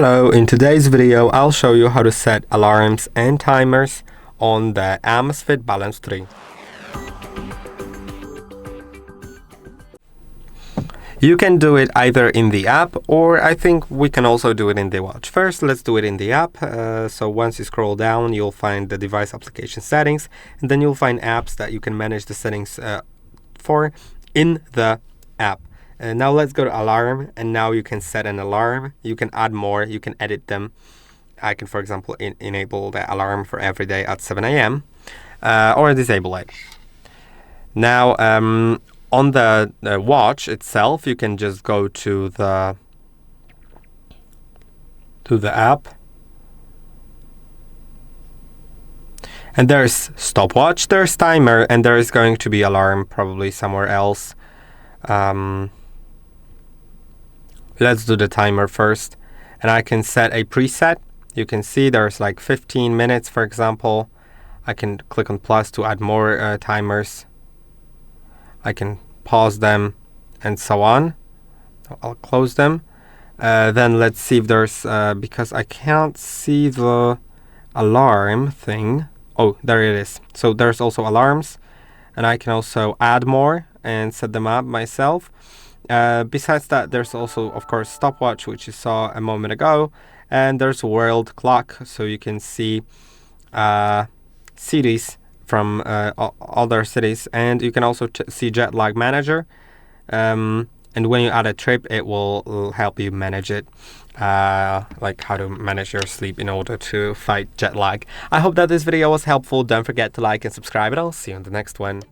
Hello, in today's video I'll show you how to set alarms and timers on the AMAZFIT Balance 3. You can do it either in the app, or I think we can also do it in the watch. First, let's do it in the app. So once you scroll down, you'll find the device application settings, and then you'll find apps that you can manage the settings for in the app. Now let's go to alarm, and now you can set an alarm. You can add more, you can edit them. I can, for example, enable the alarm for every day at 7 a.m. Or disable it. Now, on the watch itself, you can just go to the app, and there's stopwatch, there's timer, and there is going to be alarm probably somewhere else. Let's do the timer first, and I can set a preset. You can see there's like 15 minutes, for example. I can click on plus to add more timers. I can pause them and so on. I'll close them. Then let's see if there's, because I can't see the alarm thing. Oh, there it is. So there's also alarms, and I can also add more and set them up myself. Besides that, there's also, of course, stopwatch, which you saw a moment ago, and there's world clock, so you can see cities from other cities, and you can also see jet lag manager, and when you add a trip, it will help you manage it, like how to manage your sleep in order to fight jet lag. I hope that this video was helpful. Don't forget to like and subscribe, and I'll see you in the next one.